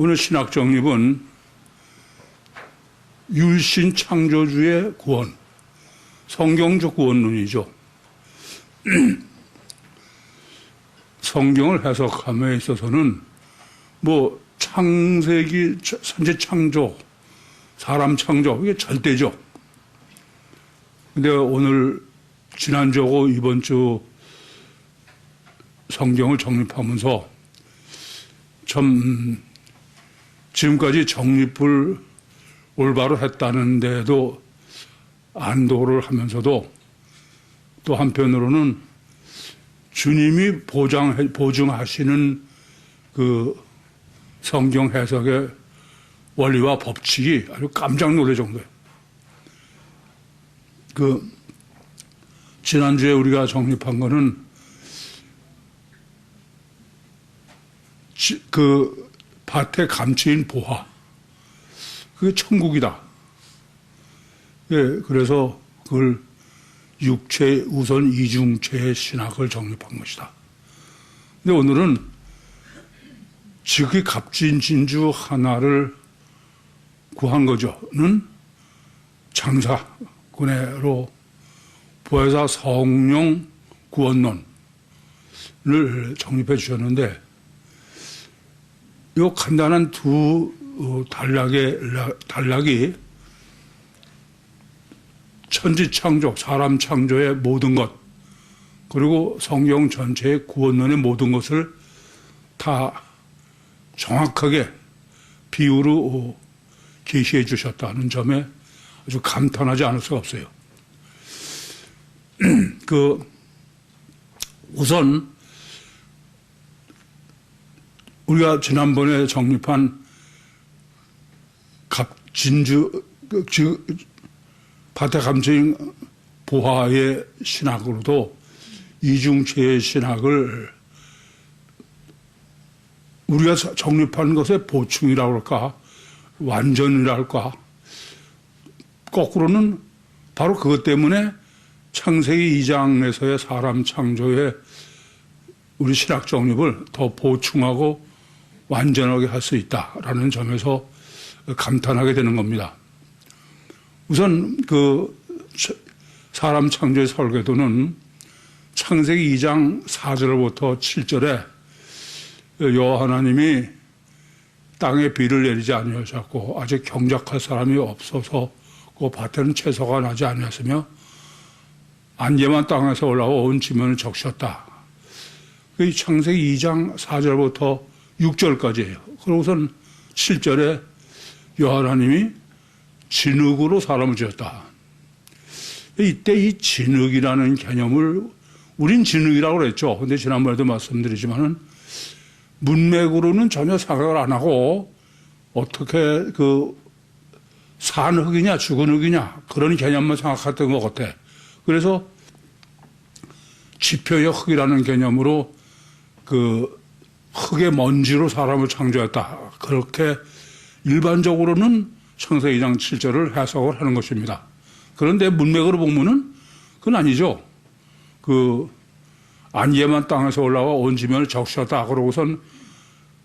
오늘 신학 정립은 율신 창조주의 구원, 성경적 구원론이죠. 성경을 해석함에 있어서는 창세기, 선제 창조, 사람 창조, 이게 절대죠. 근데 오늘 지난주하고 이번 주 성경을 정립하면서 참 지금까지 정립을 올바로 했다는데도 안도를 하면서도 또 한편으로는 주님이 보증하시는 그 성경 해석의 원리와 법칙이 아주 깜짝 놀랄 정도예요. 지난주에 우리가 정립한 거는 밭에 감추인 보화. 그게 천국이다. 예, 그래서 그걸 육체 우선 이중체의 신학을 정립한 것이다. 근데 오늘은 지극히 값진 진주 하나를 구한 거죠.는 장사군해로 보혜사 성령 구원론을 정립해 주셨는데 이 간단한 두 단락이 천지 창조, 사람 창조의 모든 것, 그리고 성경 전체의 구원론의 모든 것을 다 정확하게 비유로 계시해 주셨다는 점에 아주 감탄하지 않을 수가 없어요. 우선 우리가 지난번에 정립한 밭에 감추인 보화의 신학으로도 이중체의 신학을 우리가 정립한 것의 보충이라고 할까, 완전이라고 할까, 거꾸로는 바로 그것 때문에 창세기 2장에서의 사람 창조의 우리 신학 정립을 더 보충하고 완전하게 할 수 있다라는 점에서 감탄하게 되는 겁니다. 우선 사람 창조의 설계도는 창세기 2장 4절부터 7절에 여호와 하나님이 땅에 비를 내리지 아니하셨고 아직 경작할 사람이 없어서 그 밭에는 채소가 나지 아니하였으며 안개만 땅에서 올라와 온 지면을 적셨다. 그 창세기 2장 4절부터 6절까지예요. 그러고선 7절에 여호와 하나님이 진흙으로 사람을 지었다. 이때 이 진흙이라는 개념을 우린 진흙이라고 그랬죠. 근데 지난번에도 말씀드리지만은 문맥으로는 전혀 생각을 안 하고 어떻게 산 흙이냐 죽은 흙이냐 그런 개념만 생각했던 것 같아. 그래서 지표적 흙이라는 개념으로 흙의 먼지로 사람을 창조했다. 그렇게 일반적으로는 창세기 2장 7절을 해석을 하는 것입니다. 그런데 문맥으로 보면은 그건 아니죠. 안개만 땅에서 올라와 온 지면을 적셨다. 그러고선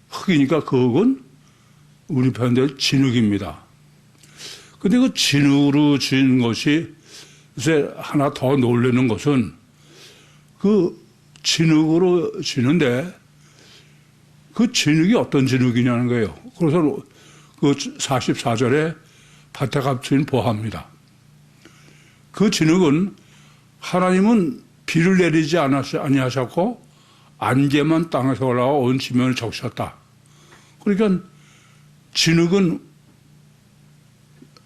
흙이니까 그 흙은 우리 표현대로 진흙입니다. 근데 그 진흙으로 지은 것이 이제 하나 더 놀라는 것은 진흙으로 지는데 그 진흙이 어떤 진흙이냐는 거예요. 그래서 44절에 밭에 감추인 보화입니다. 그 진흙은 하나님은 비를 내리지 아니하셨고 안개만 땅에서 올라와 온 지면을 적셨다. 그러니까 진흙은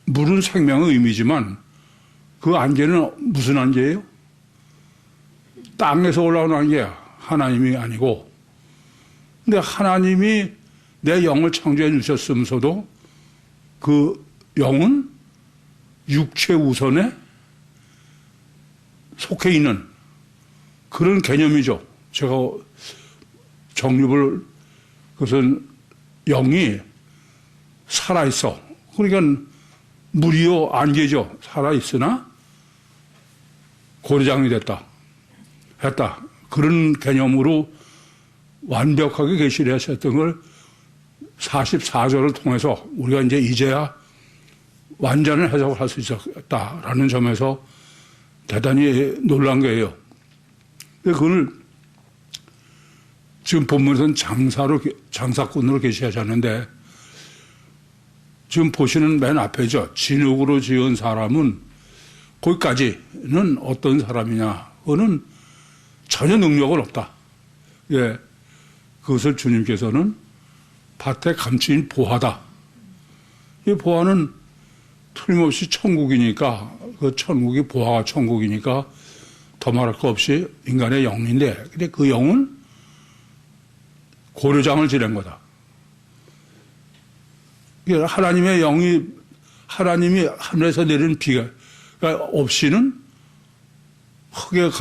물은 생명의 의미지만 그 안개는 무슨 안개예요? 땅에서 올라오는 안개야. 하나님이 아니고. 근데 하나님이 내 영을 창조해 주셨으면서도 그 영은 육체 우선에 속해 있는 그런 개념이죠. 제가 정립을 그것은 영이 살아있어. 그러니까 물이요 안개죠. 살아있으나 고리장이 했다. 그런 개념으로 완벽하게 계시를 하셨던 걸 44절을 통해서 우리가 이제야 완전한 해석을 할 수 있었다라는 점에서 대단히 놀란 거예요. 그걸 지금 본문에서는 장사꾼으로 계시하셨는데 지금 보시는 맨 앞에죠. 진흙으로 지은 사람은 거기까지는 어떤 사람이냐. 그거는 전혀 능력은 없다. 예, 그것을 주님께서는 밭에 감추인 보화다. 이 보화는 틀림없이 천국이니까, 그 천국이 보화가 천국이니까 더 말할 거 없이 인간의 영인데, 근데 그 영은 고려장을 지낸 거다. 하나님의 영이, 하나님이 하늘에서 내리는 비가 없이는 흙의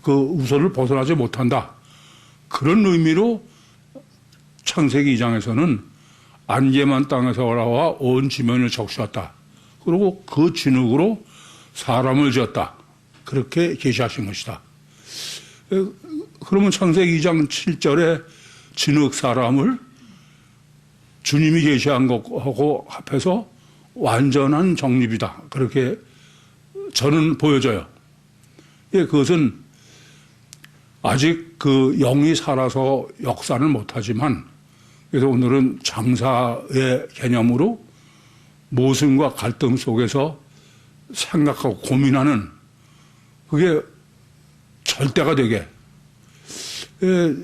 그 우선을 벗어나지 못한다. 그런 의미로 창세기 2장에서는 안개만 땅에서 올라와 온 지면을 적셨다. 그리고 그 진흙으로 사람을 지었다. 그렇게 계시하신 것이다. 그러면 창세기 2장 7절에 진흙 사람을 주님이 계시한 것하고 합해서 완전한 정립이다. 그렇게 저는 보여져요. 예, 그것은 아직 그 영이 살아서 역사는 못하지만, 그래서 오늘은 장사의 개념으로 모순과 갈등 속에서 생각하고 고민하는 그게 절대가 되게, 예,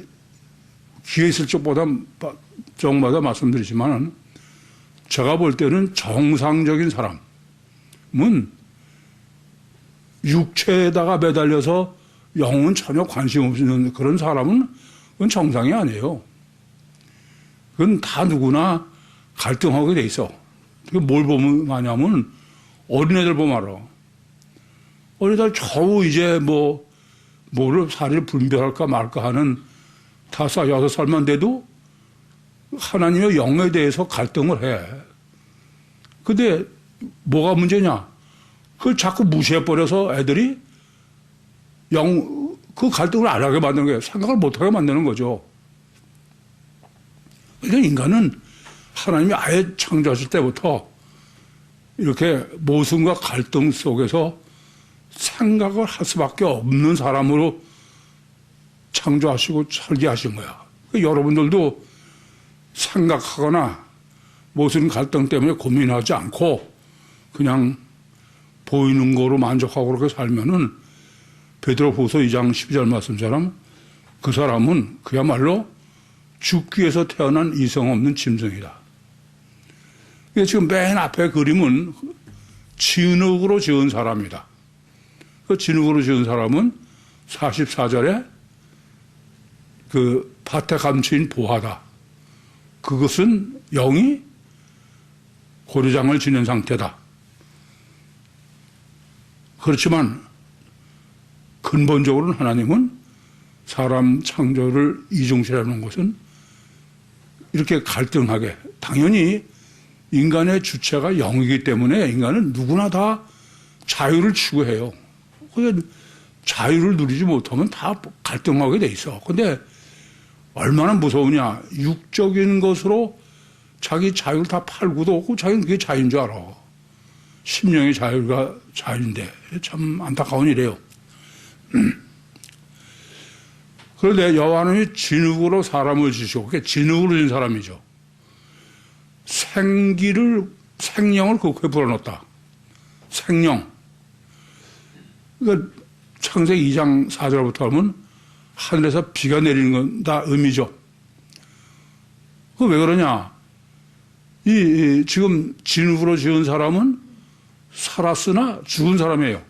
기회 있을 적마다 말씀드리지만 제가 볼 때는 정상적인 사람은 육체에다가 매달려서 영은 전혀 관심 없는 그런 사람은 그건 정상이 아니에요. 그건 다 누구나 갈등하게 돼 있어. 뭘 보면 하냐면 어린애들 보면 알아. 어린애들 겨우 이제 뭐를 살을 분별할까 말까 하는 5, 6살만 돼도 하나님의 영에 대해서 갈등을 해. 근데 뭐가 문제냐? 그걸 자꾸 무시해버려서 애들이 그 갈등을 안 하게 만드는 거예요. 생각을 못 하게 만드는 거죠. 그러니까 인간은 하나님이 아예 창조하실 때부터 이렇게 모순과 갈등 속에서 생각을 할 수밖에 없는 사람으로 창조하시고 설계하신 거야. 그러니까 여러분들도 생각하거나 모순 갈등 때문에 고민하지 않고 그냥 보이는 거로 만족하고 그렇게 살면은 베드로후서 2장 12절 말씀처럼 그 사람은 그야말로 죽기 위해서 태어난 이성 없는 짐승이다. 지금 맨 앞에 그림은 진흙으로 지은 사람이다. 그 진흙으로 지은 사람은 44절에 그 밭에 감추인 보화다. 그것은 영이 고려장을 지낸 상태다. 그렇지만 근본적으로는 하나님은 사람 창조를 이중시하는 것은 이렇게 갈등하게, 당연히 인간의 주체가 영이기 때문에 인간은 누구나 다 자유를 추구해요. 그런데 자유를 누리지 못하면 다 갈등하게 돼 있어. 근데 얼마나 무서우냐. 육적인 것으로 자기 자유를 다 팔고도 없고 자기는 그게 자유인 줄 알아. 심령의 자유가 자유인데 참 안타까운 일이에요. 그런데 여호와는 진흙으로 사람을 지시고, 그게 진흙으로 진 사람이죠. 생명을 그 코에 불어넣었다. 생명. 그러니까 창세기 2장 4절부터 하면 하늘에서 비가 내리는 건 다 의미죠. 그 왜 그러냐? 지금 진흙으로 지은 사람은 살았으나 죽은 사람이에요.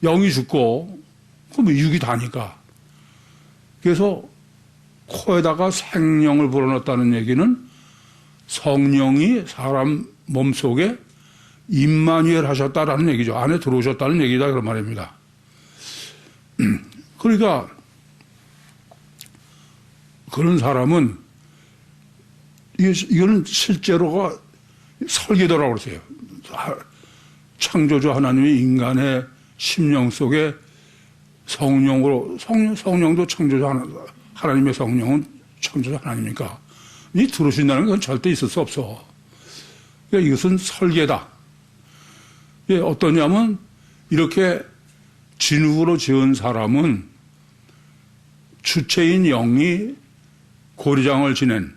영이 죽고, 그럼 육이 다니까. 그래서 코에다가 생명을 불어넣었다는 얘기는 성령이 사람 몸속에 임마누엘 하셨다라는 얘기죠. 안에 들어오셨다는 얘기다 그런 말입니다. 그러니까 그런 사람은 이거는 실제로가 설계도라고 그러세요. 창조주 하나님이 인간의 심령 속에 성령도 창조주 하나님의 성령은 창조주 하나님이니까 들어오신다는 건 절대 있을 수 없어. 그러니까 이것은 설계다. 예, 어떠냐면 이렇게 진흙으로 지은 사람은 주체인 영이 고려장을 지낸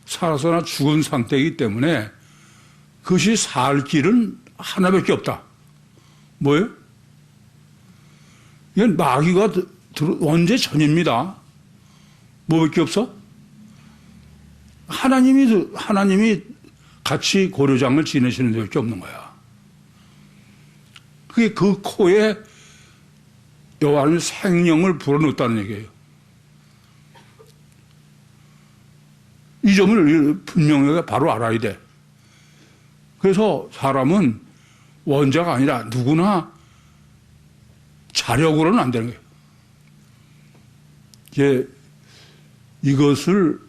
살아서나 죽은 상태이기 때문에 그것이 살 길은 하나밖에 없다. 뭐예요? 이건 마귀가 원죄 전입니다. 뭐밖에 없어? 하나님이 같이 고려장을 지내시는 데밖에 없는 거야. 그게 그 코에 여호와는 생명을 불어넣었다는 얘기예요. 이 점을 분명하게 바로 알아야 돼. 그래서 사람은 원자가 아니라 누구나 자력으로는 안 되는 거예요. 이제 이것을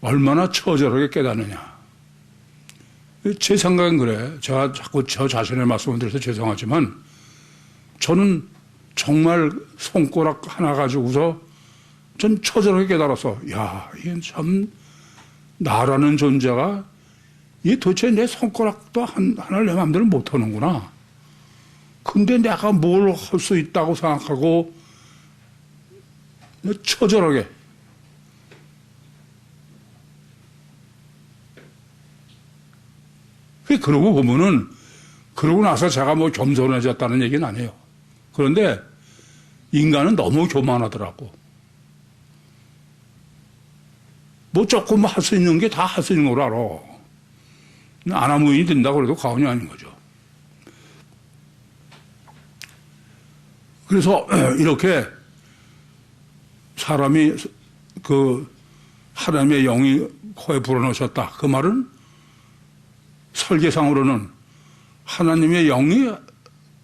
얼마나 처절하게 깨닫느냐. 제 생각은 그래. 제가 자꾸 저 자신의 말씀을 드려서 죄송하지만 저는 정말 손가락 하나 가지고서 전 처절하게 깨달았어. 야, 이게 참 나라는 존재가 이게 도대체 내 손가락도 하나를 내 마음대로 못 하는구나. 근데 내가 뭘 할 수 있다고 생각하고 처절하게 그러고 보면은 그러고 나서 제가 뭐 겸손해졌다는 얘기는 아니에요. 그런데 인간은 너무 교만하더라고. 뭐 조금 할 수 있는 게 다 할 수 있는 걸 알아. 아나무인이 된다고 그래도 과언이 아닌 거죠. 그래서 이렇게 사람이 그 하나님의 영이 코에 불어넣으셨다. 그 말은 설계상으로는 하나님의 영이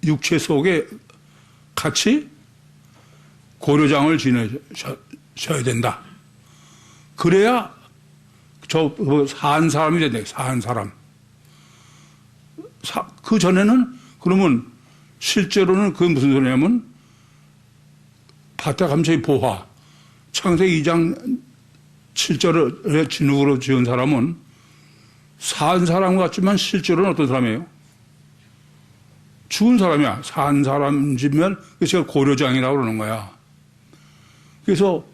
육체 속에 같이 고려장을 지내셔야 된다. 그래야 산 사람이 된다. 산 사람. 그 전에는 그러면 실제로는 그게 무슨 소리냐면 파태감체의 보화 창세기 2장 7절에 진흙으로 지은 사람은 산 사람 같지만 실제로는 어떤 사람이에요? 죽은 사람이야. 산 사람이면 그래서 고려장이라고 그러는 거야. 그래서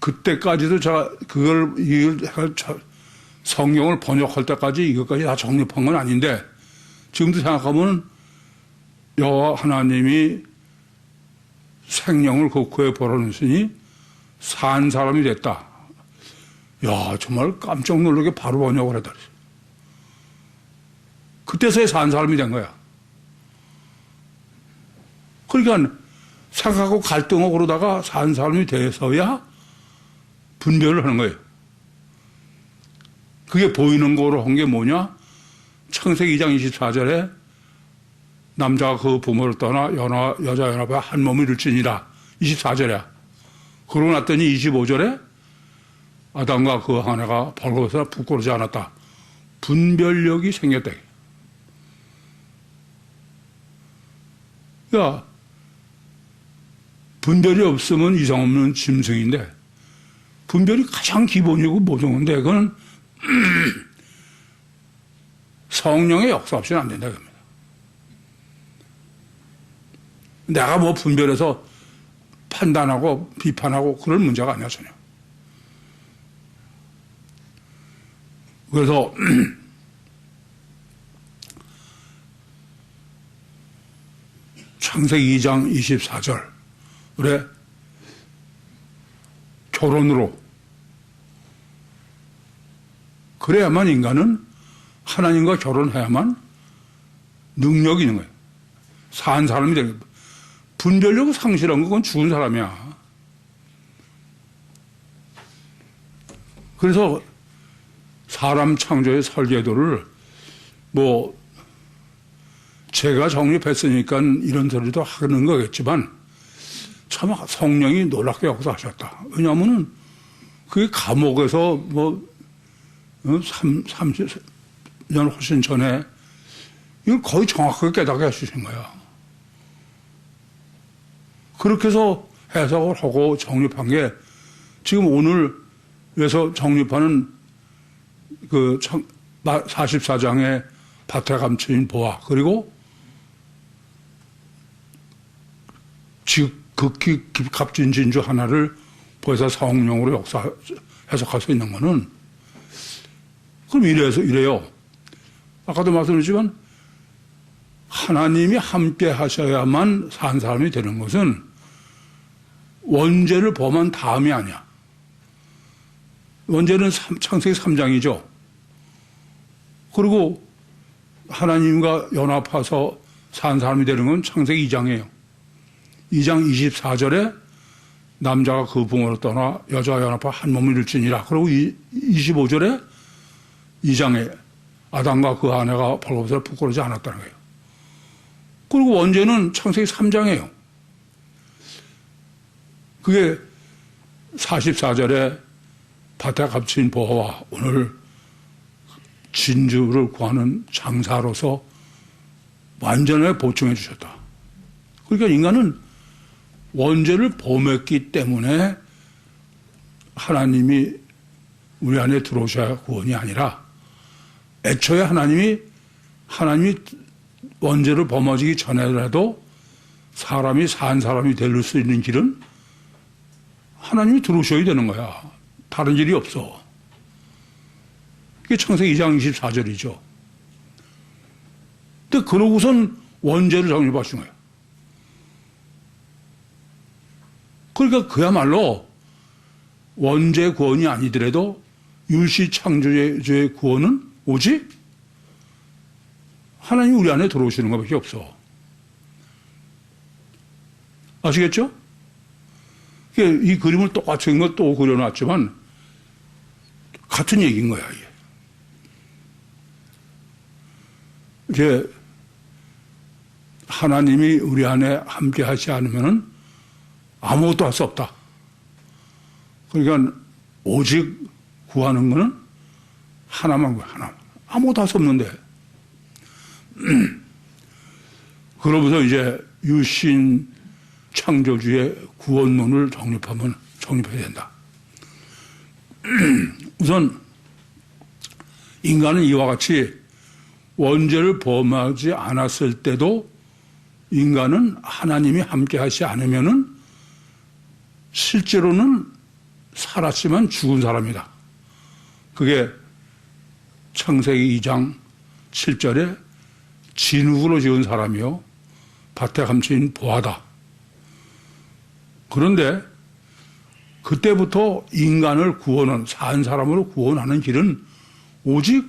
그때까지도 제가 성경을 번역할 때까지 이것까지 다 정립한 건 아닌데 지금도 생각하면 여호와 하나님이 생명을 그 코에 불어넣으시니 산 사람이 됐다. 야, 정말 깜짝 놀라게 바로 번역을 했다. 그때서야 산 사람이 된 거야. 그러니까 생각하고 갈등하고 그러다가 산 사람이 돼서야 분별을 하는 거예요. 그게 보이는 거로 한 게 뭐냐? 창세기 2장 24절에 남자가 그 부모를 떠나 여자 연합에 한 몸이 일진이라 24절이야. 그러고 났더니 25절에 아담과 그 아내가 벌거벗어 부끄러지 않았다. 분별력이 생겼다. 야, 분별이 없으면 이상 없는 짐승인데 분별이 가장 기본이고 모종인데 그건 성령의 역사 없이는 안 된다. 그럽니다. 내가 뭐 분별해서 판단하고 비판하고 그럴 문제가 아니야 전혀. 그래서 창세기 2장 24절에 결혼으로 그래야만 인간은 하나님과 결혼해야만 능력이 있는 거예요. 산 사람이 되는 거예요. 분별력을 상실한 건 죽은 사람이야. 그래서 사람 창조의 설계도를 뭐 제가 정립했으니까 이런 소리도 하는 거겠지만 참 성령이 놀랍게 역사하셨다. 왜냐하면은 그게 감옥에서 뭐 30년 훨씬 전에 이걸 거의 정확하게 깨닫게 해주신 거야. 그렇게 해서 해석을 하고 정립한 게 지금 오늘 그래서 정립하는 그 44장의 밭에 감춰진 보화, 그리고 극히 값진 진주 하나를 보혜사 사홍용으로 해석할 수 있는 거는, 그럼 이래요. 아까도 말씀드렸지만 하나님이 함께 하셔야만 산 사람이 되는 것은 원죄를 범한 다음이 아니야. 원죄는 창세기 3장이죠. 그리고 하나님과 연합해서 산 사람이 되는 건 창세기 2장이에요. 2장 24절에 남자가 그 부모를 떠나 여자와 연합해 한 몸을 이룰지니라. 그리고 25절에 2장에 아담과 그 아내가 벌거벗어 부끄러지 않았다는 거예요. 그리고 원죄는 창세기 3장이에요. 그게 44절에 밭에 값진 보화와 오늘 진주를 구하는 장사로서 완전하게 보충해 주셨다. 그러니까 인간은 원죄를 범했기 때문에 하나님이 우리 안에 들어오셔야 구원이 아니라, 애초에 하나님이 원죄를 범하기 전에라도 사람이 산 사람이 될 수 있는 길은 하나님이 들어오셔야 되는 거야. 다른 길이 없어. 그게 창세기 2장 24절이죠. 근데 그러고선 원죄를 정립하신 거예요. 그러니까 그야말로 원죄 구원이 아니더라도 율시 창조주의 구원은 오직 하나님이 우리 안에 들어오시는 것밖에 없어. 아시겠죠? 이 그림을 똑같은 것 또 그려놨지만 같은 얘기인 거야, 이게. 하나님이 우리 안에 함께 하지 않으면 아무것도 할 수 없다. 그러니까 오직 구하는 거는 하나만 구해, 하나. 아무것도 할 수 없는데. 그러면서 이제 유신 창조주의 구원론을 정립해야 된다. 우선 인간은 이와 같이 원죄를 범하지 않았을 때도 인간은 하나님이 함께 하지 않으면은 실제로는 살았지만 죽은 사람이다. 그게 창세기 2장 7절에 진흙으로 지은 사람이요 밭에 감춰진 보화다. 그런데 그때부터 인간을 산 사람으로 구원하는 길은 오직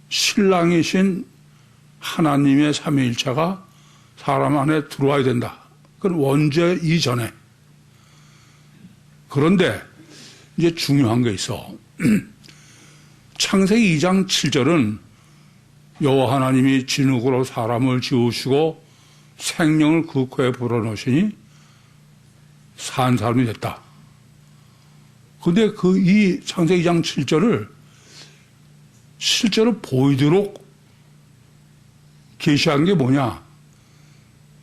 신랑이신 하나님의 삼위일체가 사람 안에 들어와야 된다. 그건 원죄 이전에. 그런데 이제 중요한 게 있어. 창세기 2장 7절은 여호와 하나님이 진흙으로 사람을 지으시고 생명을 그 코에 불어넣으시니 산 사람이 됐다. 근데 이 창세기 2장 7절을 실제로 보이도록 계시한 게 뭐냐?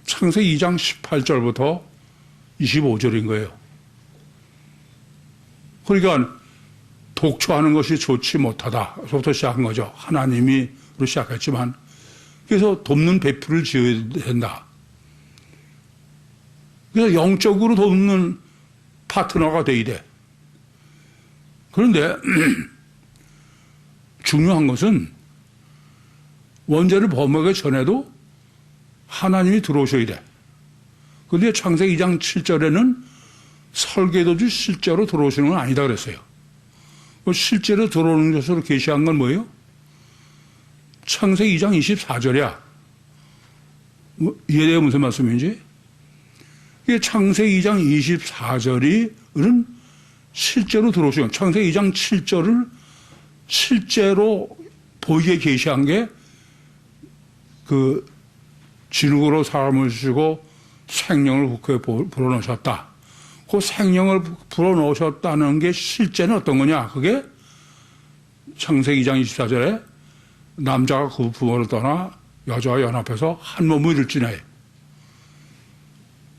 창세기 2장 18절부터 25절인 거예요. 그러니까 독초하는 것이 좋지 못하다부터 시작한 거죠. 하나님이로 시작했지만, 그래서 돕는 배필을 지어야 된다. 그래서 영적으로 돕는 파트너가 돼야 돼. 그런데 중요한 것은 원죄를 범하기 전에도 하나님이 들어오셔야 돼. 그런데 창세기 2장 7절에는 설계도주 실제로 들어오시는 건 아니다 그랬어요. 실제로 들어오는 것으로 계시한 건 뭐예요? 창세기 2장 24절이야. 이해돼요? 무슨 말씀인지? 이게 창세기 2장 24절은 실제로 들어오시는, 창세기 2장 7절을 실제로 보이게 계시한 게 그 진흙으로 사람을 주시고 생명을 그 코에 불어넣으셨다. 그 생명을 불어넣으셨다는 게 실제는 어떤 거냐? 그게 창세기 2장 24절에 남자가 그 부모를 떠나 여자와 연합해서 한 몸을 이룰지니라.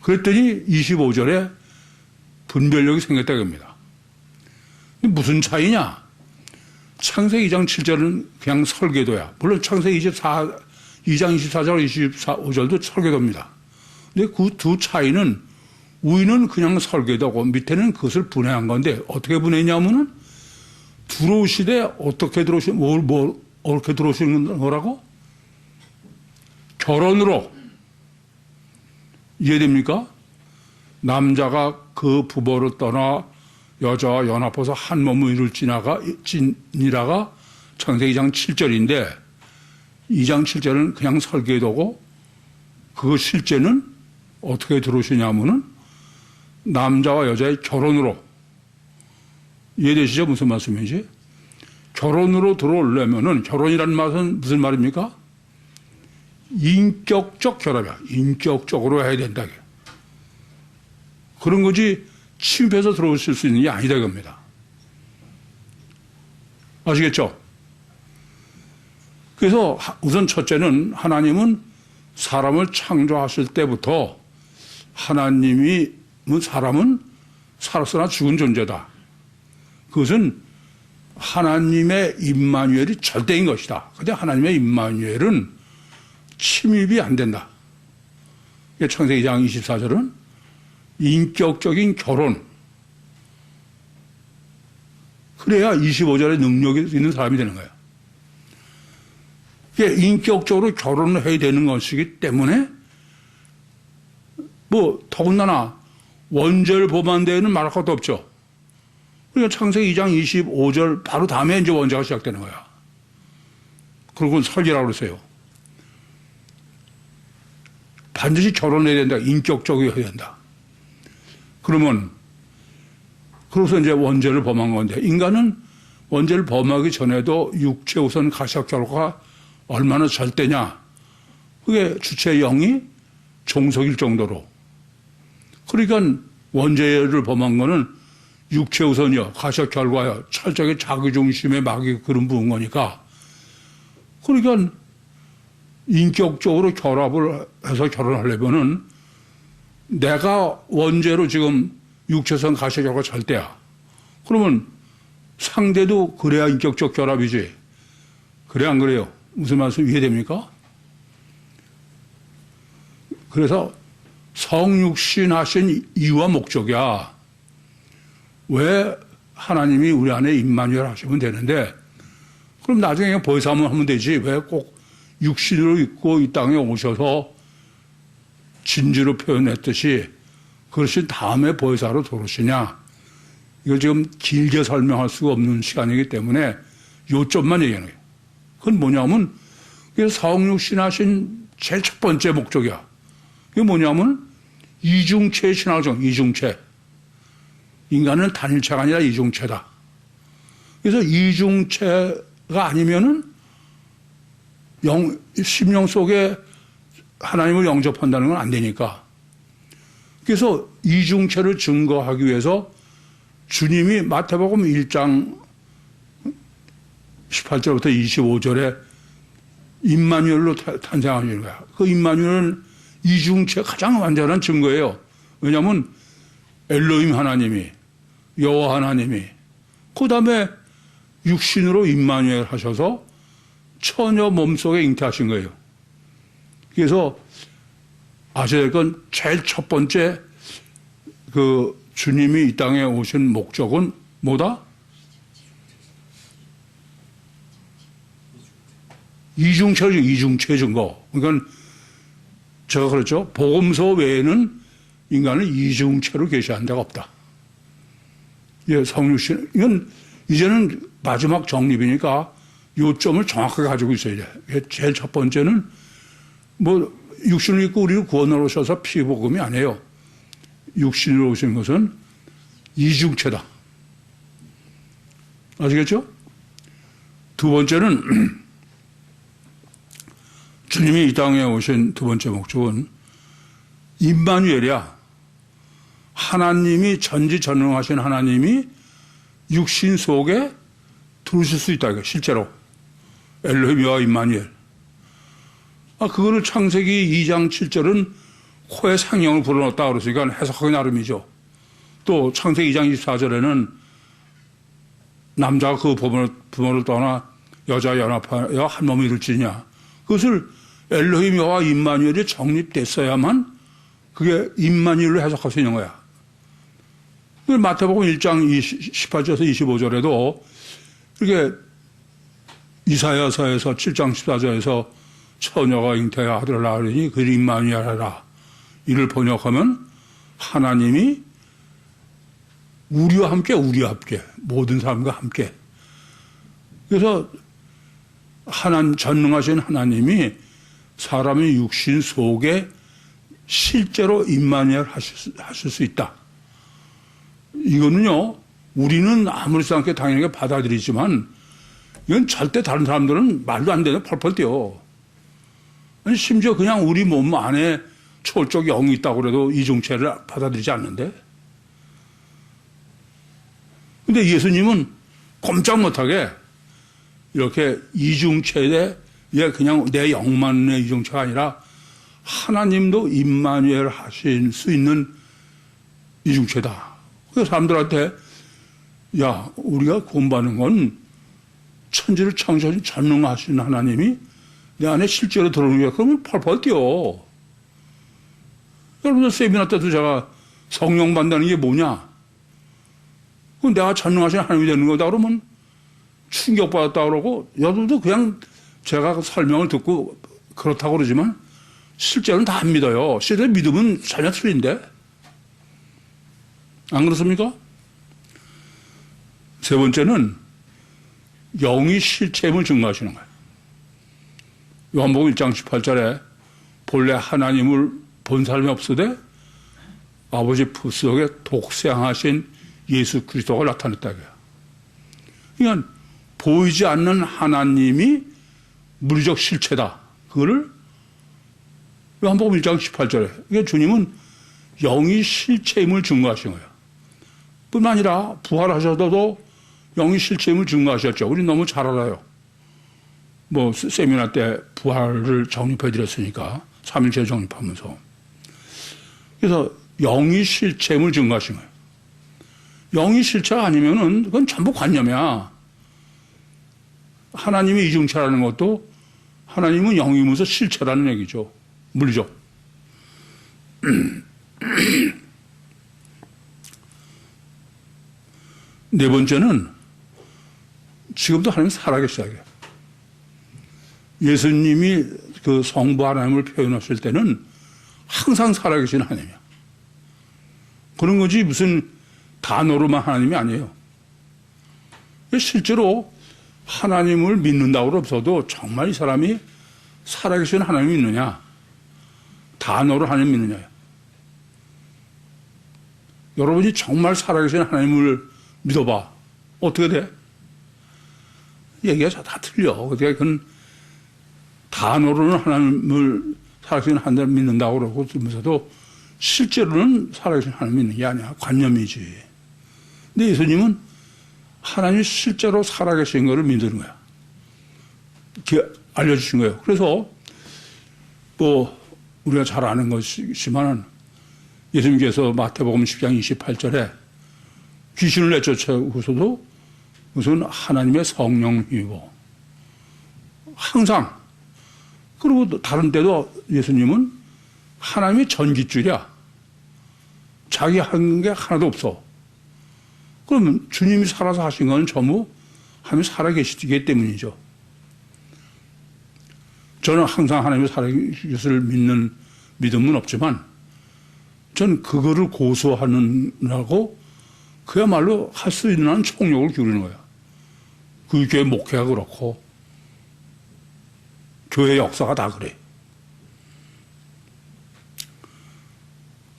그랬더니 25절에 분별력이 생겼다고 합니다. 무슨 차이냐? 창세기 2장 7절은 그냥 설계도야. 물론 창세기 2장 24절, 25절도 설계도입니다. 근데 그 두 차이는 위는 그냥 설계도고 밑에는 그것을 분해한 건데 어떻게 분해했냐면은 들어오시되 어떻게 들어오시는 어떻게 들어오시는 거라고? 결혼으로. 이해됩니까? 남자가 그 부모를 떠나 여자와 연합해서 한 몸을 이룰지니라가 창세기 2장 7절인데 2장 7절은 그냥 설계도고 그 실제는 어떻게 들어오시냐면은 남자와 여자의 결혼으로. 이해되시죠? 무슨 말씀인지? 결혼으로 들어오려면은 결혼이라는 말은 무슨 말입니까? 인격적 결합이야. 인격적으로 해야 된다. 그런 거지 침입해서 들어오실 수 있는 게 아니다 겁니다. 아시겠죠? 그래서 우선 첫째는 하나님은 사람을 창조하실 때부터 하나님이 사람은 살았으나 죽은 존재다. 그것은 하나님의 임마누엘이 절대인 것이다. 그런데 하나님의 임마누엘은 침입이 안 된다. 창세기 2장 24절은 인격적인 결혼. 그래야 25절에 능력이 있는 사람이 되는 거예요. 인격적으로 결혼을 해야 되는 것이기 때문에 더군다나 원죄를 범한 데에는 말할 것도 없죠. 그러니까 창세기 2장 25절 바로 다음에 이제 원죄가 시작되는 거야. 그리고 설계라고 그러세요. 반드시 결혼해야 된다. 인격적으로 해야 된다. 그래서 이제 원죄를 범한 건데, 인간은 원죄를 범하기 전에도 육체 우선 가시적 결과가 얼마나 절대냐. 그게 주체 영이 종속일 정도로. 그러니까 원죄를 범한 거는 육체 우선이요, 가시적 결과요, 철저하게 자기중심의 막이 그런 부은 거니까. 그러니까 인격적으로 결합을 해서 결혼하려면은 내가 원죄로 지금 육체선 가시적 결과가 절대야. 그러면 상대도 그래야 인격적 결합이지. 그래 안 그래요? 무슨 말씀 이해됩니까? 그래서 성육신 하신 이유와 목적이야. 왜 하나님이 우리 안에 임마누엘 하시면 되는데, 그럼 나중에 보혜사함을 하면 되지. 왜 꼭 육신으로 있고 이 땅에 오셔서 진주로 표현했듯이 그것이 다음에 보혜사로 들어오시냐. 이걸 지금 길게 설명할 수가 없는 시간이기 때문에 요점만 얘기하는 거예요. 그건 뭐냐면 성육신 하신 제일 첫 번째 목적이야. 이게 뭐냐면 이중체 신앙적, 이중체. 인간은 단일체가 아니라 이중체다. 그래서 이중체가 아니면은 심령 속에 하나님을 영접한다는 건 안 되니까. 그래서 이중체를 증거하기 위해서 주님이 마태복음 1장 18절부터 25절에 임마누엘로 탄생하는 거야. 그 임마누엘은 이중체 가장 완전한 증거예요. 왜냐하면 엘로힘 하나님이, 여호와 하나님이, 그 다음에 육신으로 임마누엘 하셔서 처녀 몸속에 잉태하신 거예요. 그래서 아셔야 될 건 제일 첫 번째 그 주님이 이 땅에 오신 목적은 뭐다? 이중체죠. 이중체 증거. 그러니까 제가 그랬죠. 복음서 외에는 인간은 이중체로 계시한 데가 없다. 예, 성육신. 이건 이제는 마지막 정립이니까 요점을 정확하게 가지고 있어야 돼. 제일 첫 번째는 육신을 입고 우리를 구원하러 오셔서 피복음이 아니에요. 육신으로 오신 것은 이중체다. 아시겠죠? 두 번째는 주님이 이 땅에 오신 두 번째 목적은 임마누엘이야. 하나님이 전지전능하신 하나님이 육신 속에 들어오실 수 있다. 실제로. 엘로힘과 임마누엘. 그거를 창세기 2장 7절은 코에 상형을 불어넣었다 그랬으니까 해석하기 나름이죠. 또 창세기 2장 24절에는 남자가 그 부모를 떠나 여자 연합하여 한 몸이 이룰지냐. 그것을 엘로힘 여호와 임마누엘이 정립됐어야만 그게 임마누엘로 해석할 수 있는 거야. 마태복음 1장 18절에서 25절에도 이렇게 이사야서에서 7장 14절에서 처녀가 잉태하여 아들을 낳으리니 그를 임마누엘 하라. 이를 번역하면 하나님이 우리와 함께 모든 사람과 함께. 그래서 전능하신 하나님이 사람의 육신 속에 실제로 임마누엘 하실 수 있다. 이거는요, 우리는 아무렇지 않게 당연하게 받아들이지만 이건 절대 다른 사람들은 말도 안 되는 펄펄 뛰어. 아니, 심지어 그냥 우리 몸 안에 초월적 영이 있다고 해도 이중체를 받아들이지 않는데. 근데 예수님은 꼼짝 못하게 이렇게 이중체에 그냥 내 영만의 이중체가 아니라 하나님도 임마누엘 하실 수 있는 이중체다. 그래서 사람들한테 야, 우리가 공부하는 건 천지를 창조하신 전능하신 하나님이 내 안에 실제로 들어오는 거야. 그러면 펄펄 뛰어. 여러분들 세미나 때도 제가 성령 받는다는 게 뭐냐? 그건 내가 전능하신 하나님이 되는 거다 그러면 충격받았다 그러고 여러분도 그냥 제가 설명을 듣고 그렇다고 그러지만 실제로는 다 안 믿어요. 실제로 믿으면 전혀 틀린데. 안 그렇습니까? 세 번째는 영이 실체임을 증거하시는 거예요. 요한복음 1장 18절에 본래 하나님을 본 사람이 없으되 아버지 품 속에 독생하신 예수 그리스도가 나타났다. 그러니까 보이지 않는 하나님이 물리적 실체다. 그거를 요한복음 1장 18절에 그러니까 주님은 영이 실체임을 증거하신 거예요. 뿐만 아니라 부활하셔도 영이 실체임을 증거하셨죠. 우리 너무 잘 알아요. 뭐 세미나 때 부활을 정립해 드렸으니까 3일째 정립하면서. 그래서 영이 실체임을 증거하신 거예요. 영이 실체가 아니면은 그건 전부 관념이야. 하나님이 이중체라는 것도 하나님은 영이면서 실체라는 얘기죠. 물리적. 네 번째는 지금도 하나님 살아계셔야 해요. 예수님이 그 성부 하나님을 표현하실 때는 항상 살아계신 하나님이야. 그런 거지 무슨 단어로만 하나님이 아니에요. 실제로 하나님을 믿는다고 없어도 정말 이 사람이 살아계신 하나님이 있느냐, 단어로 하나님 믿느냐. 여러분이 정말 살아계신 하나님을 믿어봐. 어떻게 돼? 얘기가 다 틀려. 그건 단어로는 하나님을 살아계신 하나님을 믿는다고 그러고 들으면서도 실제로는 살아계신 하나님 믿는 게 아니야. 관념이지. 근데 예수님은 하나님이 실제로 살아계신 것을 믿는 거야. 이렇게 알려주신 거예요. 그래서 뭐 우리가 잘 아는 것이지만 예수님께서 마태복음 10장 28절에 귀신을 내쫓아오고서도 무슨 하나님의 성령 힘이고 항상 그리고 다른 때도 예수님은 하나님의 전깃줄이야. 자기 한 게 하나도 없어. 그러면 주님이 살아서 하신 건 전부 하나님이 살아계시기 때문이죠. 저는 항상 하나님이 살아계시를 믿는 믿음은 없지만 전 그거를 고소하느라고 그야말로 할 수 있는 한 총력을 기울이는 거야. 그 교회 목회가 그렇고 교회 역사가 다 그래.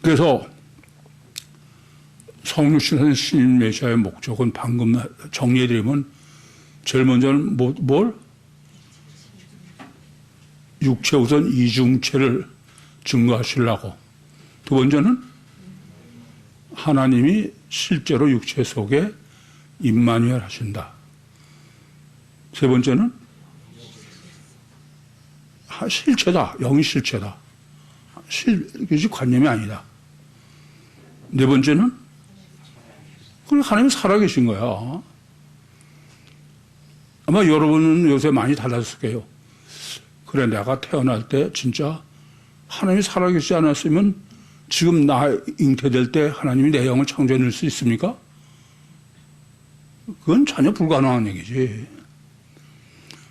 그래서 성육신하신 신인 메시아의 목적은 방금 정리해드리면 제일 먼저는 뭘? 육체 우선 이중체를 증거하시려고. 두 번째는 하나님이 실제로 육체 속에 임마누엘 하신다. 세 번째는 실체다. 영이 실체다. 그것이 관념이 아니다. 네 번째는 하나님이 살아계신 거야. 아마 여러분은 요새 많이 달라졌을 거예요. 그래, 내가 태어날 때 진짜 하나님이 살아계시지 않았으면 지금 나 잉태될 때 하나님이 내 영을 창조해낼 수 있습니까? 그건 전혀 불가능한 얘기지.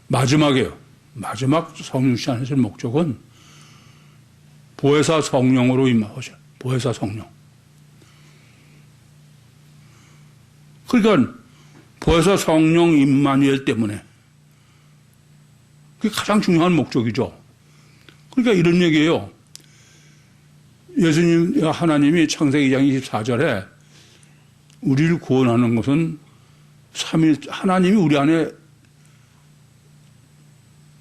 마지막이에요. 마지막 성육신 하실 목적은 보혜사 성령으로 임하셔. 보혜사 성령. 그러니까 보혜사 성령 임마누엘 때문에 그게 가장 중요한 목적이죠. 그러니까 이런 얘기예요. 예수님, 하나님이 창세기 2장 24절에 우리를 구원하는 것은 하나님이 우리 안에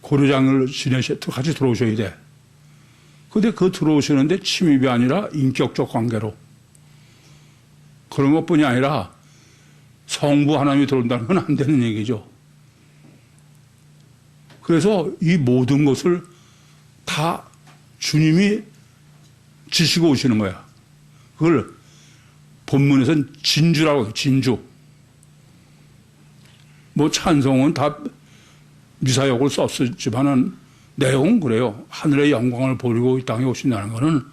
고려장을 지내셔 같이 들어오셔야 돼. 근데 그 들어오시는데 침입이 아니라 인격적 관계로. 그런 것뿐이 아니라 성부 하나님이 들어온다는 건 안 되는 얘기죠. 그래서 이 모든 것을 다 주님이 지시고 오시는 거야. 그걸 본문에서는 진주라고 해요. 진주. 뭐 찬송은 다 미사역을 썼지만은 내용은 그래요. 하늘의 영광을 버리고 이 땅에 오신다는 거는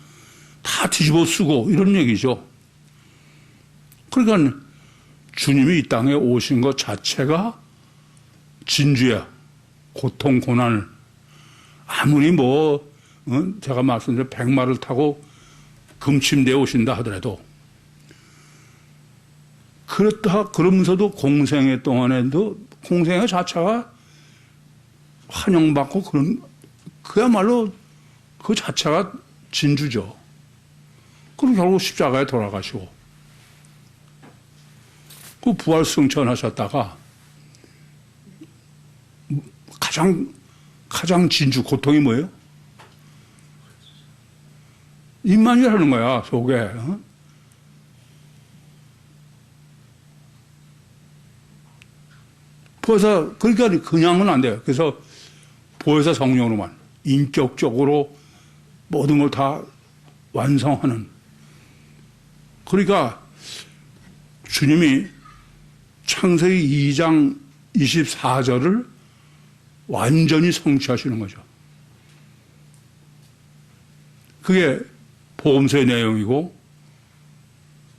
다 뒤집어 쓰고 이런 얘기죠. 그러니까 주님이 이 땅에 오신 것 자체가 진주야. 고통, 고난을. 아무리 제가 말씀드린 백마를 타고 금침대에 오신다 하더라도 그러면서도 공생애 동안에도 공생애 자체가 환영받고 그야말로 그 자체가 진주죠. 그럼 결국 십자가에 돌아가시고 그 부활 승천하셨다가 가장 진주 고통이 뭐예요? 임마누엘 하는 거야 속에. 그래서 그러니까 그냥은 안 돼요. 그래서 보혜사 성령으로만 인격적으로 모든 걸 다 완성하는. 그러니까 주님이 창세기 2장 24절을 완전히 성취하시는 거죠. 그게 복음서의 내용이고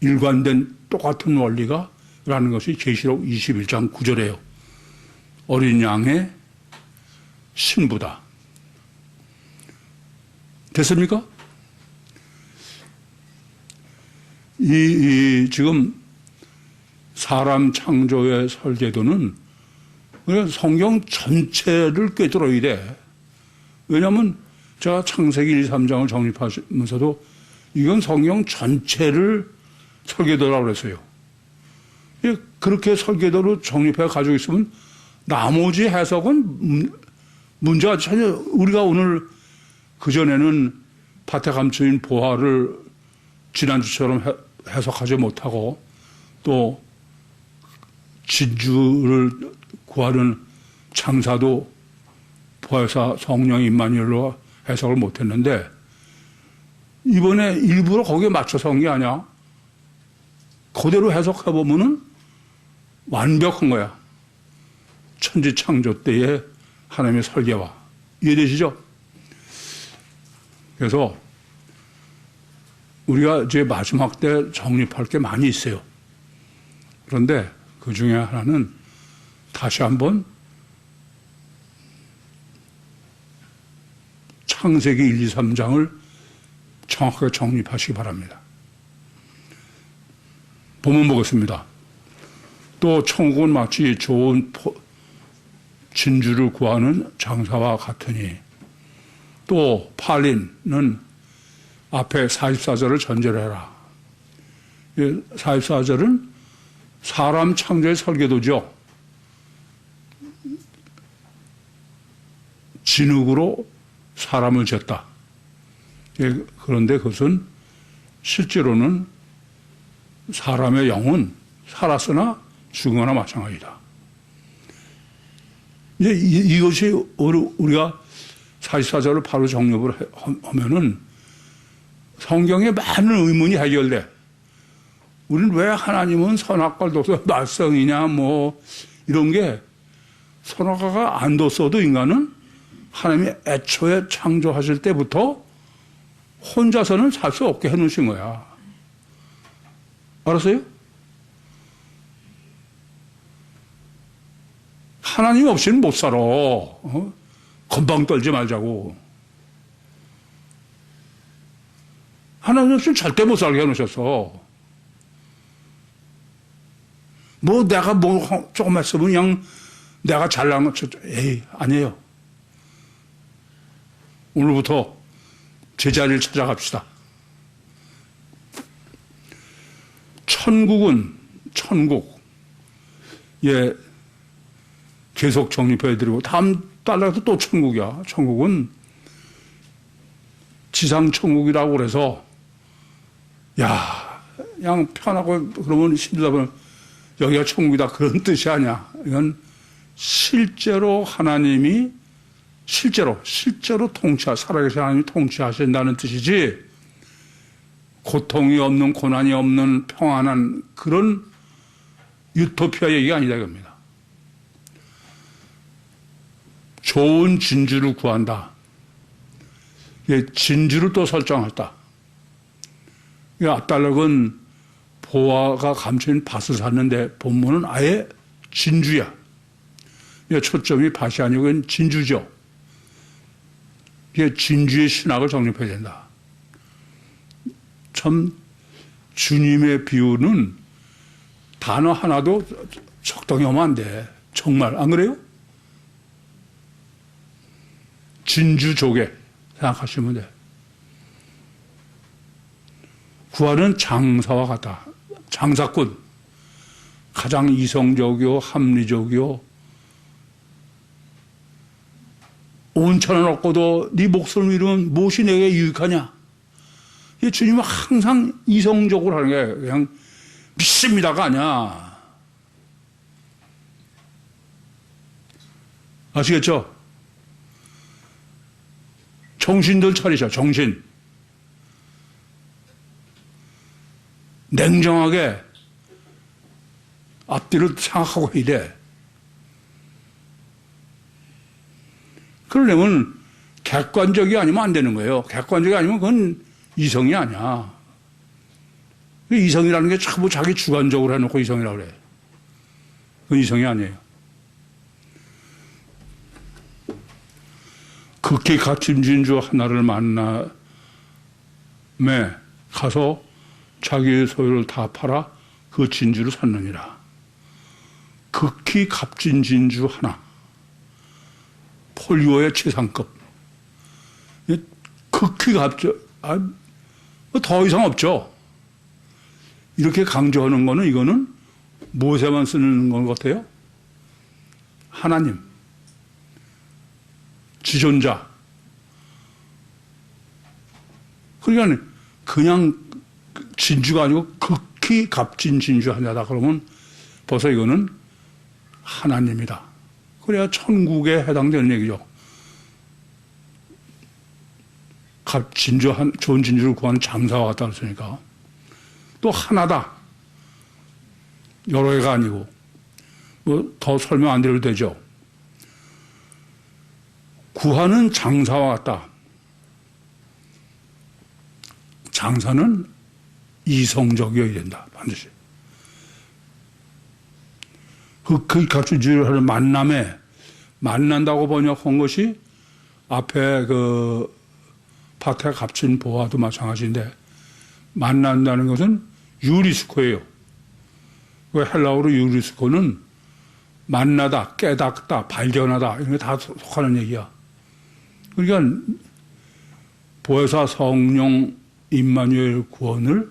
일관된 똑같은 원리가 라는 것이 계시록 21장 9절이에요. 어린 양의 신부다. 됐습니까? 지금 사람 창조의 설계도는 성경 전체를 꿰뚫어야 돼. 왜냐하면 제가 창세기 1, 3장을 정립하면서도 이건 성경 전체를 설계도라고 그랬어요. 그렇게 설계도로 정립해 가지고 있으면 나머지 해석은 문제가 전혀, 우리가 오늘 그전에는 밭에 감추인 보화를 지난주처럼 해석하지 못하고 또 진주를 구하는 창사도 보혜사 성령 임마누엘로 해석을 못했는데 이번에 일부러 거기에 맞춰서 한 게 아니야. 그대로 해석해보면은 완벽한 거야. 천지 창조 때의 하나님의 설계와. 이해되시죠? 그래서 우리가 이제 마지막 때 정립할 게 많이 있어요. 그런데 그 중에 하나는 다시 한번 창세기 1, 2, 3장을 정확하게 정립하시기 바랍니다. 본문 보겠습니다. 또 천국은 마치 좋은 진주를 구하는 장사와 같으니 또 팔린은 앞에 44절을 전제해라. 44절은 사람 창조의 설계도죠. 진흙으로 사람을 졌다. 그런데 그것은 실제로는 사람의 영은 살았으나 죽거나 마찬가지다. 이제 이것이 우리가 44절을 바로 정립을 하면은 성경에 많은 의문이 해결돼. 우리는 왜 하나님은 선악과 도서 말썽이냐 이런 게 선악과가 안 뒀어도 인간은 하나님이 애초에 창조하실 때부터 혼자서는 살 수 없게 해놓으신 거야. 알았어요? 하나님 없이는 못 살아. 건방 떨지 말자고. 하나님 없이는 절대 못 살게 해놓으셨어. 뭐 내가 뭐 조금 했으면 그냥 내가 잘난 것, 에이, 아니에요. 오늘부터 제자리를 찾아갑시다. 천국, 예, 계속 정립해드리고, 다음 달라도 또 천국이야. 천국은 지상천국이라고 그래서, 야, 그냥 편하고 그러면 힘들다 보면 여기가 천국이다. 그런 뜻이 아니야. 이건 실제로 하나님이 실제로 살아계신 하나님이 통치하신다는 뜻이지, 고통이 없는, 고난이 없는 평안한 그런 유토피아 얘기가 아니다 이겁니다. 좋은 진주를 구한다. 진주를 또 설정했다. 압달락은 보화가 감춰진 밭을 샀는데 본문은 아예 진주야. 초점이 밭이 아니고 진주죠. 진주의 신학을 정립해야 된다. 참 주님의 비유는 단어 하나도 적당히 하면 안 돼. 정말 안 그래요? 진주조개 생각하시면 돼. 구하는 장사와 같다. 장사꾼. 가장 이성적이요, 합리적이요. 5,000원 얻고도 네 목숨을 잃으면 무엇이 내게 유익하냐? 주님은 항상 이성적으로 하는 게 그냥 믿습니다가 아니야. 아시겠죠? 정신들 차리셔, 정신. 냉정하게 앞뒤를 생각하고 이래. 그러려면 객관적이 아니면 안 되는 거예요. 객관적이 아니면 그건 이성이 아니야. 이성이라는 게 자꾸 자기 주관적으로 해놓고 이성이라고 그래. 그건 이성이 아니에요. 극히 값진 진주 하나를 만남에 가서 자기의 소유를 다 팔아 그 진주를 샀느니라. 극히 값진 진주 하나. 폴리오의 최상급. 극히 값져, 더 이상 없죠. 이렇게 강조하는 거는 이거는 무엇에만 쓰는 것 같아요? 하나님. 지존자. 그러니까 그냥 진주가 아니고 극히 값진 진주 하나다. 그러면 벌써 이거는 하나님이다. 그래야 천국에 해당되는 얘기죠. 좋은 진주를 구하는 장사와 같다 그랬으니까. 또 하나다. 여러 개가 아니고. 뭐 더 설명 안 드려도 되죠. 구하는 장사와 같다. 장사는 이성적이어야 된다. 반드시. 그 값진 진주를 하는 만남에 만난다고 번역한 것이 앞에 그 밭에 값진 보화도 마찬가지인데 만난다는 것은 유리스코예요. 그 헬라어로 유리스코는 만나다, 깨닫다, 발견하다 이런 게 다 속하는 얘기야. 그러니까 보혜사 성령 임마누엘 구원을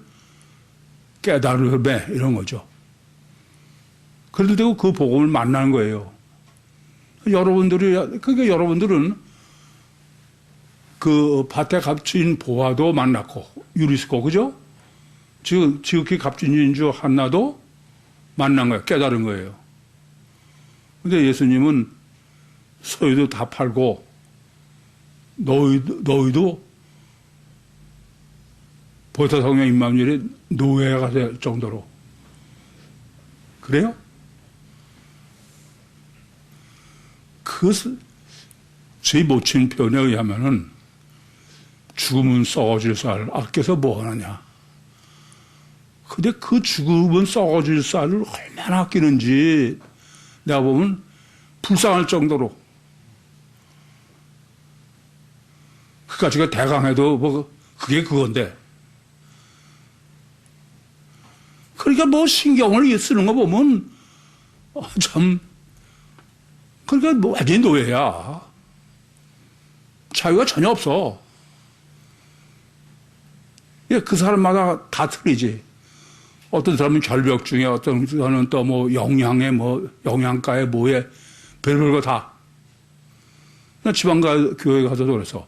깨달음에 이런 거죠. 그럴 때 그 복음을 만나는 거예요. 여러분들은 그 밭에 값진 보화도 만났고, 유리스코, 그죠? 지극히 값진 진주 하나도 만난 거예요. 깨달은 거예요. 근데 예수님은 소유도 다 팔고, 너희도 보혜사 성령 임마누엘의 노예가 될 정도로. 그래요? 저희 모친 표현에 의하면은 죽으면 썩어질 쌀 아껴서 뭐 하느냐. 근데 그 죽으면 썩어질 쌀을 얼마나 아끼는지 내가 보면 불쌍할 정도로. 그까지 가 대강해도 뭐 그게 그건데. 그러니까 뭐 신경을 쓰는 거 보면 참 그러니까 뭐 완전히 노예야. 자유가 전혀 없어. 예, 그 사람마다 다 틀리지. 어떤 사람은 결벽 중에 어떤 사람은 또 뭐 영양에 뭐 영양가에 뭐에 별별 거 다. 나 지방가 교회 가서도 그래서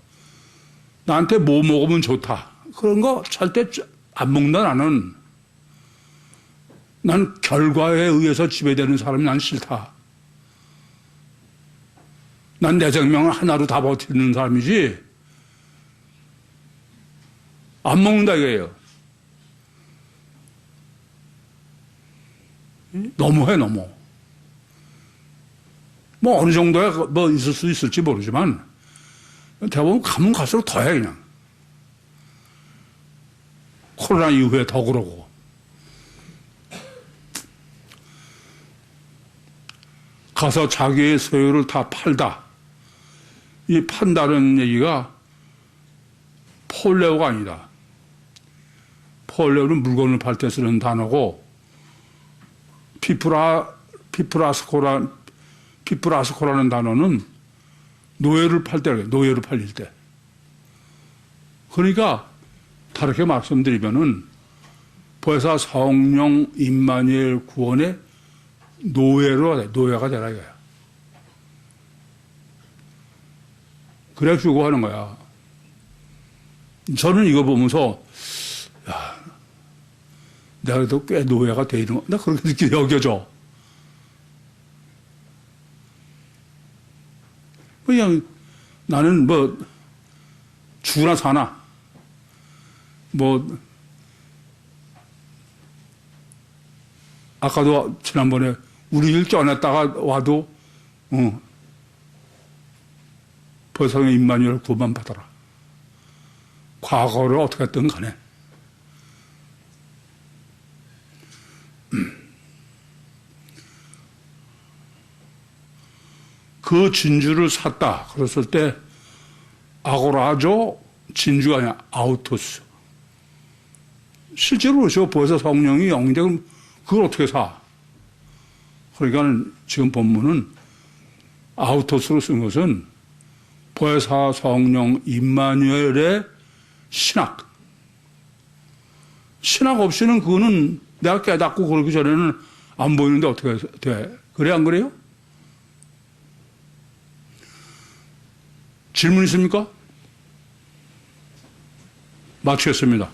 나한테 뭐 먹으면 좋다. 그런 거 절대 안 먹는다 나는. 난 결과에 의해서 지배되는 사람이 난 싫다. 난 내 생명을 하나로 다 버티는 사람이지 안 먹는다 이거예요. 너무해 너무. 뭐 어느 정도야 뭐 있을 수 있을지 모르지만 대부분 가면 갈수록 더해 그냥. 코로나 이후에 더 그러고. 가서 자기의 소유를 다 팔다. 이 판다는 얘기가 폴레오가 아니다. 폴레오는 물건을 팔 때 쓰는 단어고 피프라스코라는 단어는 노예를 팔 때, 노예를 팔릴 때. 그러니까 다르게 말씀드리면은 보혜사 성령 임마누엘 구원의 노예가 되라 이거야. 그래 주고 하는 거야. 저는 이거 보면서 야, 내가 그래도 꽤 노예가 돼 있는 거, 나 그렇게 여겨져. 그냥 나는 뭐 죽으나 사나 뭐 아까도 지난번에 우리 일 전했다가 와도 보혜사의 임마누엘 구원 받아라. 과거를 어떻게 했든 간에. 그 진주를 샀다. 그랬을 때 아고라죠. 진주가 아니라 아우토스. 실제로 그렇죠. 보혜사 성령이 영인데 그럼 그걸 어떻게 사? 그러니까 지금 본문은 아우토스로 쓴 것은 보혜사 성령 임마누엘의 신학. 신학 없이는 그거는 내가 깨닫고 그러기 전에는 안 보이는데 어떻게 돼? 그래 안 그래요? 질문 있습니까? 마치겠습니다.